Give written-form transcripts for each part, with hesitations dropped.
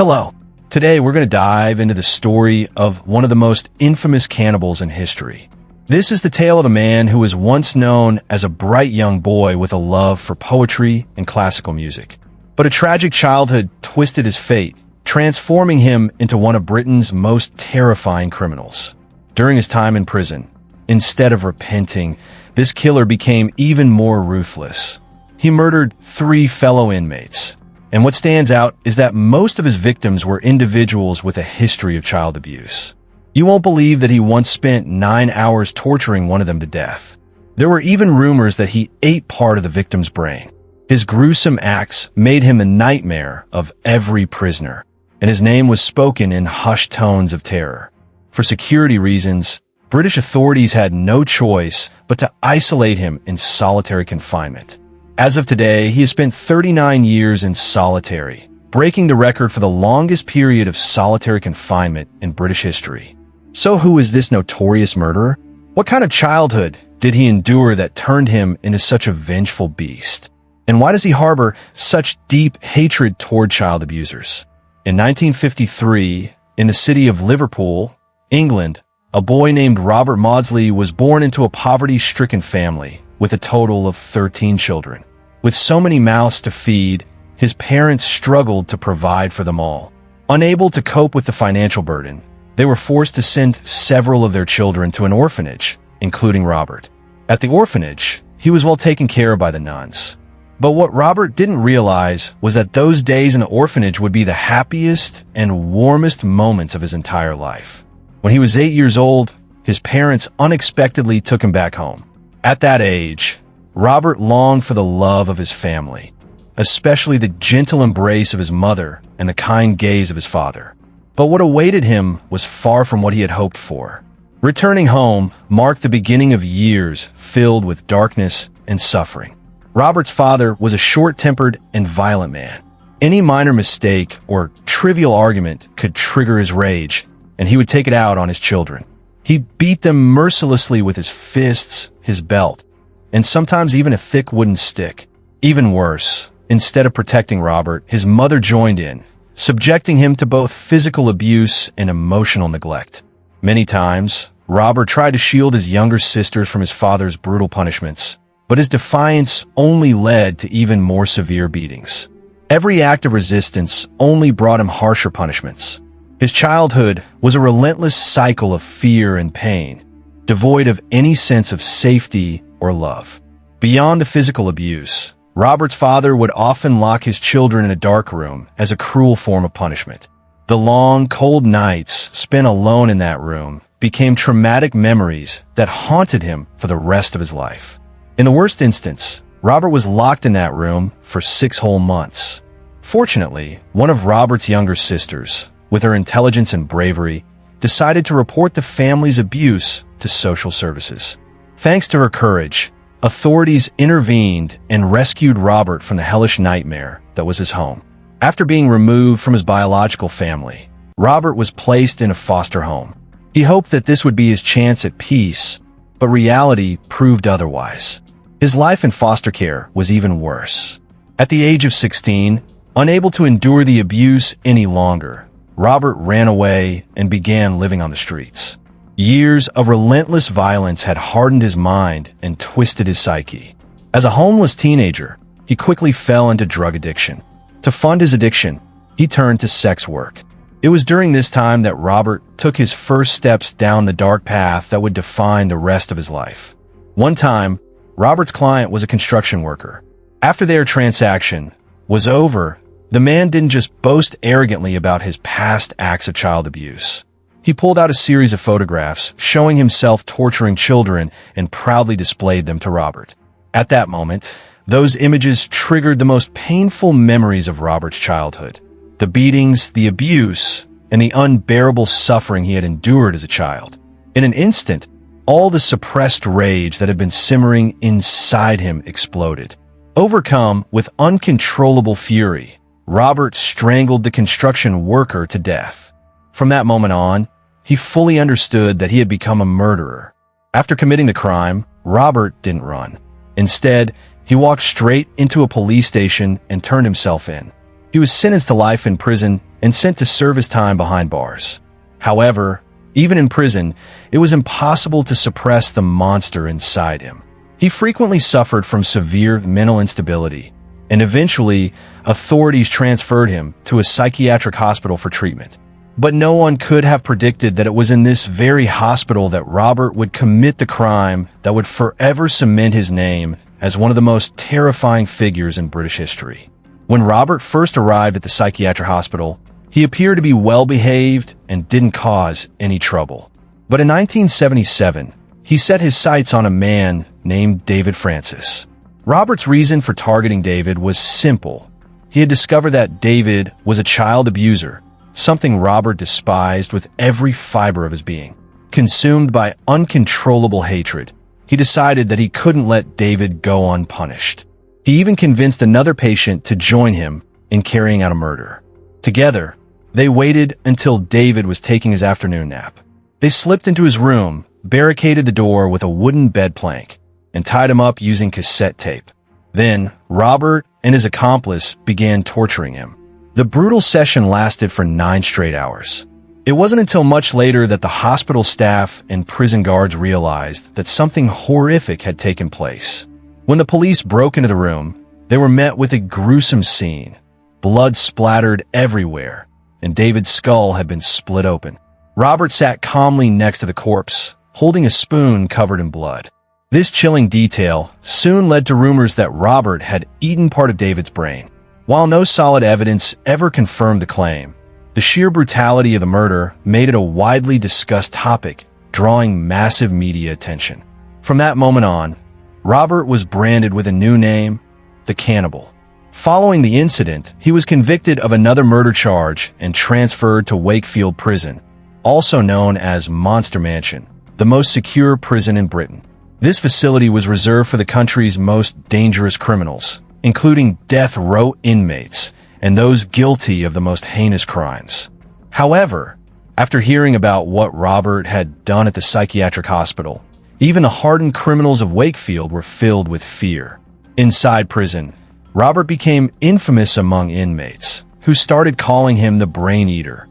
Hello. Today we're going to dive into the story of one of the most infamous cannibals in history. This is the tale of a man who was once known as a bright young boy with a love for poetry and classical music. But a tragic childhood twisted his fate, transforming him into one of Britain's most terrifying criminals. During his time in prison, instead of repenting, this killer became even more ruthless. He murdered 3 fellow inmates. And what stands out is that most of his victims were individuals with a history of child abuse. You won't believe that he once spent 9 hours torturing one of them to death. There were even rumors that he ate part of the victim's brain. His gruesome acts made him the nightmare of every prisoner, and his name was spoken in hushed tones of terror. For security reasons, British authorities had no choice but to isolate him in solitary confinement. As of today, he has spent 39 years in solitary, breaking the record for the longest period of solitary confinement in British history. So who is this notorious murderer? What kind of childhood did he endure that turned him into such a vengeful beast? And why does he harbor such deep hatred toward child abusers? In 1953, in the city of Liverpool, England, a boy named Robert Maudsley was born into a poverty-stricken family with a total of 13 children. With so many mouths to feed, his parents struggled to provide for them all. Unable to cope with the financial burden, they were forced to send several of their children to an orphanage, including Robert. At the orphanage, he was well taken care of by the nuns. But what Robert didn't realize was that those days in the orphanage would be the happiest and warmest moments of his entire life. When he was 8 years old, his parents unexpectedly took him back home. At that age, Robert longed for the love of his family, especially the gentle embrace of his mother and the kind gaze of his father. But what awaited him was far from what he had hoped for. Returning home marked the beginning of years filled with darkness and suffering. Robert's father was a short-tempered and violent man. Any minor mistake or trivial argument could trigger his rage, and he would take it out on his children. He beat them mercilessly with his fists, his belt, and sometimes even a thick wooden stick. Even worse, instead of protecting Robert, his mother joined in, subjecting him to both physical abuse and emotional neglect. Many times, Robert tried to shield his younger sisters from his father's brutal punishments, but his defiance only led to even more severe beatings. Every act of resistance only brought him harsher punishments. His childhood was a relentless cycle of fear and pain, devoid of any sense of safety or love. Beyond the physical abuse, Robert's father would often lock his children in a dark room as a cruel form of punishment. The long, cold nights spent alone in that room became traumatic memories that haunted him for the rest of his life. In the worst instance, Robert was locked in that room for 6 whole months. Fortunately, one of Robert's younger sisters, with her intelligence and bravery, decided to report the family's abuse to social services. Thanks to her courage, authorities intervened and rescued Robert from the hellish nightmare that was his home. After being removed from his biological family, Robert was placed in a foster home. He hoped that this would be his chance at peace, but reality proved otherwise. His life in foster care was even worse. At the age of 16, unable to endure the abuse any longer, Robert ran away and began living on the streets. Years of relentless violence had hardened his mind and twisted his psyche. As a homeless teenager, he quickly fell into drug addiction. To fund his addiction, he turned to sex work. It was during this time that Robert took his first steps down the dark path that would define the rest of his life. One time, Robert's client was a construction worker. After their transaction was over, the man didn't just boast arrogantly about his past acts of child abuse. He pulled out a series of photographs showing himself torturing children and proudly displayed them to Robert. At that moment, those images triggered the most painful memories of Robert's childhood. The beatings, the abuse, and the unbearable suffering he had endured as a child. In an instant, all the suppressed rage that had been simmering inside him exploded. Overcome with uncontrollable fury, Robert strangled the construction worker to death. From that moment on, he fully understood that he had become a murderer. After committing the crime, Robert didn't run. Instead, he walked straight into a police station and turned himself in. He was sentenced to life in prison and sent to serve his time behind bars. However, even in prison, it was impossible to suppress the monster inside him. He frequently suffered from severe mental instability, and eventually, authorities transferred him to a psychiatric hospital for treatment. But no one could have predicted that it was in this very hospital that Robert would commit the crime that would forever cement his name as one of the most terrifying figures in British history. When Robert first arrived at the psychiatric hospital, he appeared to be well-behaved and didn't cause any trouble. But in 1977, he set his sights on a man named David Francis. Robert's reason for targeting David was simple. He had discovered that David was a child abuser, something Robert despised with every fiber of his being. Consumed by uncontrollable hatred, he decided that he couldn't let David go unpunished. He even convinced another patient to join him in carrying out a murder. Together, they waited until David was taking his afternoon nap. They slipped into his room, barricaded the door with a wooden bed plank, and tied him up using cassette tape. Then, Robert and his accomplice began torturing him. The brutal session lasted for 9 straight hours. It wasn't until much later that the hospital staff and prison guards realized that something horrific had taken place. When the police broke into the room, they were met with a gruesome scene. Blood splattered everywhere, and David's skull had been split open. Robert sat calmly next to the corpse, holding a spoon covered in blood. This chilling detail soon led to rumors that Robert had eaten part of David's brain. While no solid evidence ever confirmed the claim, the sheer brutality of the murder made it a widely discussed topic, drawing massive media attention. From that moment on, Robert was branded with a new name, the Cannibal. Following the incident, he was convicted of another murder charge and transferred to Wakefield Prison, also known as Monster Mansion, the most secure prison in Britain. This facility was reserved for the country's most dangerous criminals, including death row inmates and those guilty of the most heinous crimes. However, after hearing about what Robert had done at the psychiatric hospital, even the hardened criminals of Wakefield were filled with fear. Inside prison, Robert became infamous among inmates, who started calling him the Brain Eater.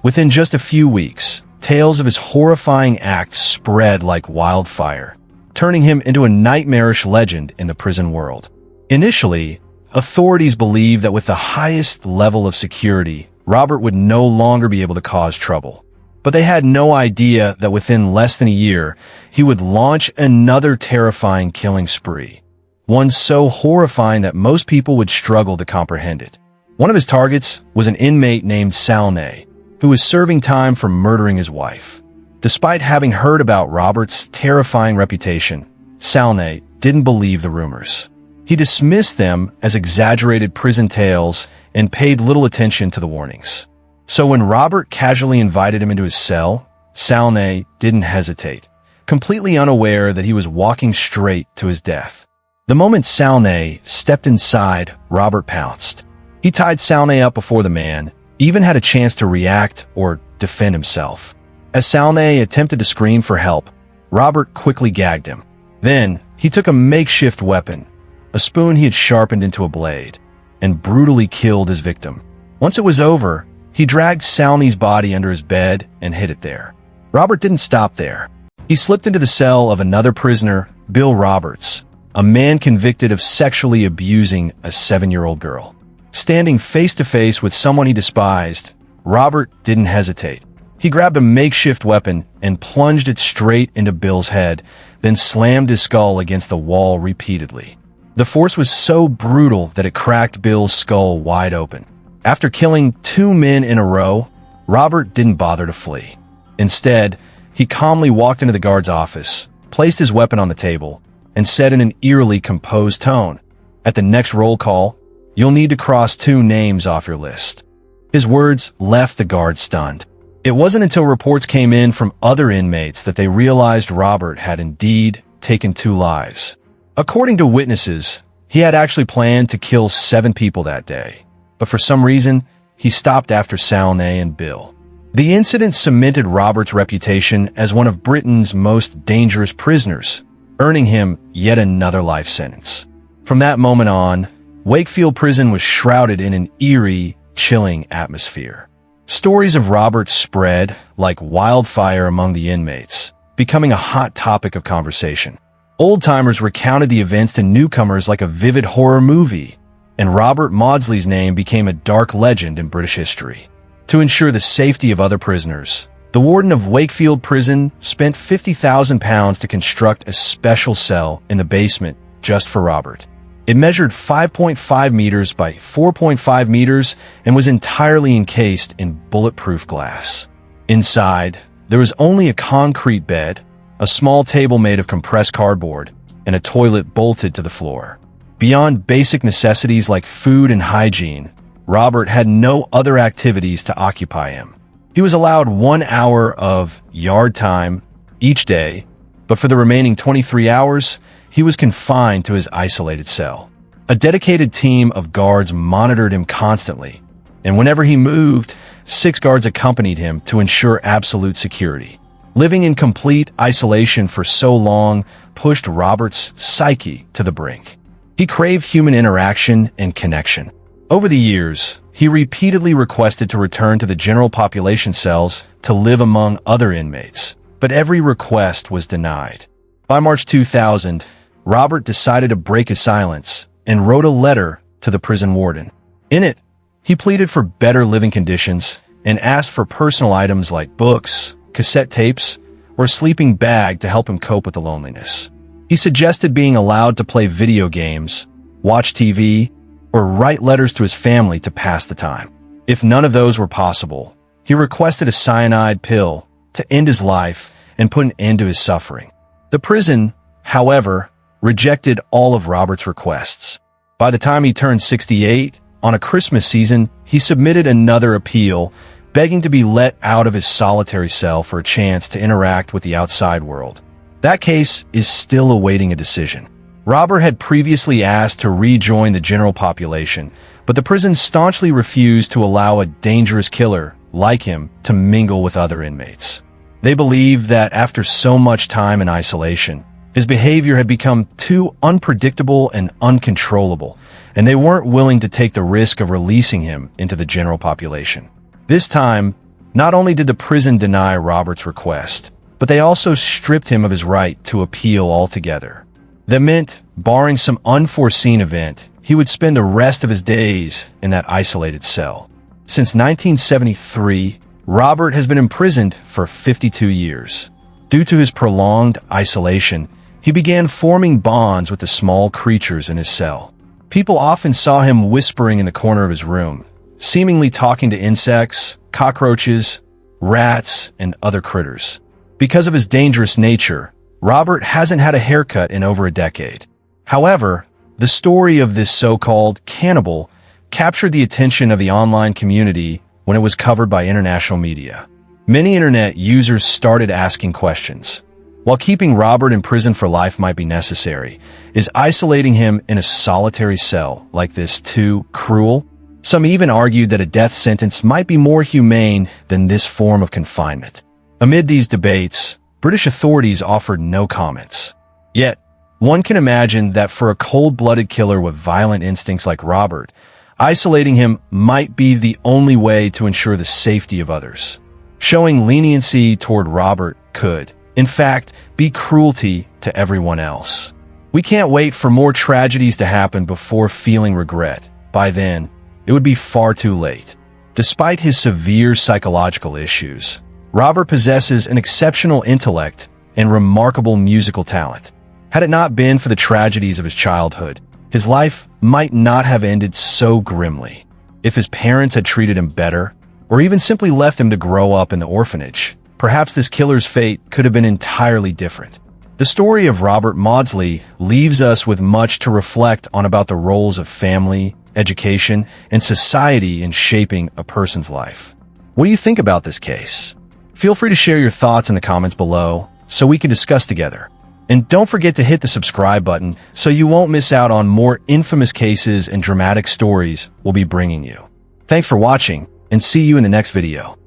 Within just a few weeks, tales of his horrifying acts spread like wildfire, turning him into a nightmarish legend in the prison world. Initially, authorities believed that with the highest level of security, Robert would no longer be able to cause trouble. But they had no idea that within less than a year, he would launch another terrifying killing spree, one so horrifying that most people would struggle to comprehend it. One of his targets was an inmate named Maudsley, who was serving time for murdering his wife. Despite having heard about Robert's terrifying reputation, Maudsley didn't believe the rumors. He dismissed them as exaggerated prison tales and paid little attention to the warnings. So when Robert casually invited him into his cell, Maudsley didn't hesitate, completely unaware that he was walking straight to his death. The moment Maudsley stepped inside, Robert pounced. He tied Maudsley up before the man even had a chance to react or defend himself. As Maudsley attempted to scream for help, Robert quickly gagged him. Then, he took a makeshift weapon, a spoon he had sharpened into a blade, and brutally killed his victim. Once it was over, he dragged Maudsley's body under his bed and hid it there. Robert didn't stop there. He slipped into the cell of another prisoner, Bill Roberts, a man convicted of sexually abusing a 7-year-old girl. Standing face-to-face with someone he despised, Robert didn't hesitate. He grabbed a makeshift weapon and plunged it straight into Bill's head, then slammed his skull against the wall repeatedly. The force was so brutal that it cracked Bill's skull wide open. After killing 2 men in a row, Robert didn't bother to flee. Instead, he calmly walked into the guard's office, placed his weapon on the table, and said in an eerily composed tone, "At the next roll call, you'll need to cross 2 names off your list." His words left the guard stunned. It wasn't until reports came in from other inmates that they realized Robert had indeed taken 2 lives. According to witnesses, he had actually planned to kill 7 people that day, but for some reason, he stopped after Maudsley and Bill. The incident cemented Robert's reputation as one of Britain's most dangerous prisoners, earning him yet another life sentence. From that moment on, Wakefield Prison was shrouded in an eerie, chilling atmosphere. Stories of Robert spread like wildfire among the inmates, becoming a hot topic of conversation. Old-timers recounted the events to newcomers like a vivid horror movie, and Robert Maudsley's name became a dark legend in British history. To ensure the safety of other prisoners, the warden of Wakefield prison spent £50,000 to construct a special cell in the basement just for Robert. It measured 5.5 meters by 4.5 meters and was entirely encased in bulletproof glass. Inside, there was only a concrete bed, a small table made of compressed cardboard, and a toilet bolted to the floor. Beyond basic necessities like food and hygiene, Robert had no other activities to occupy him. He was allowed 1 hour of yard time each day, but for the remaining 23 hours, he was confined to his isolated cell. A dedicated team of guards monitored him constantly, and whenever he moved, 6 guards accompanied him to ensure absolute security. Living in complete isolation for so long pushed Robert's psyche to the brink. He craved human interaction and connection. Over the years, he repeatedly requested to return to the general population cells to live among other inmates, but every request was denied. By March 2000, Robert decided to break his silence and wrote a letter to the prison warden. In it, he pleaded for better living conditions and asked for personal items like books, cassette tapes, or a sleeping bag to help him cope with the loneliness. He suggested being allowed to play video games, watch TV, or write letters to his family to pass the time. If none of those were possible, he requested a cyanide pill to end his life and put an end to his suffering. The prison, however, rejected all of Robert's requests. By the time he turned 68, on a Christmas season, he submitted another appeal, begging to be let out of his solitary cell for a chance to interact with the outside world. That case is still awaiting a decision. Robert had previously asked to rejoin the general population, but the prison staunchly refused to allow a dangerous killer like him to mingle with other inmates. They believed that after so much time in isolation, his behavior had become too unpredictable and uncontrollable, and they weren't willing to take the risk of releasing him into the general population. This time, not only did the prison deny Robert's request, but they also stripped him of his right to appeal altogether. That meant, barring some unforeseen event, he would spend the rest of his days in that isolated cell. Since 1973, Robert has been imprisoned for 52 years. Due to his prolonged isolation, he began forming bonds with the small creatures in his cell. People often saw him whispering in the corner of his room, seemingly talking to insects, cockroaches, rats, and other critters. Because of his dangerous nature, Robert hasn't had a haircut in over a decade. However, the story of this so-called cannibal captured the attention of the online community when it was covered by international media. Many internet users started asking questions. While keeping Robert in prison for life might be necessary, is isolating him in a solitary cell like this too cruel? Some even argued that a death sentence might be more humane than this form of confinement. Amid these debates, British authorities offered no comments. Yet, one can imagine that for a cold-blooded killer with violent instincts like Robert, isolating him might be the only way to ensure the safety of others. Showing leniency toward Robert could, in fact, be cruelty to everyone else. We can't wait for more tragedies to happen before feeling regret. By then, it would be far too late. Despite his severe psychological issues, Robert possesses an exceptional intellect and remarkable musical talent. Had it not been for the tragedies of his childhood, his life might not have ended so grimly. If his parents had treated him better, or even simply left him to grow up in the orphanage, perhaps this killer's fate could have been entirely different. The story of Robert Maudsley leaves us with much to reflect on about the roles of family, education, and society in shaping a person's life. What do you think about this case? Feel free to share your thoughts in the comments below so we can discuss together. And don't forget to hit the subscribe button so you won't miss out on more infamous cases and dramatic stories we'll be bringing you. Thanks for watching, and see you in the next video.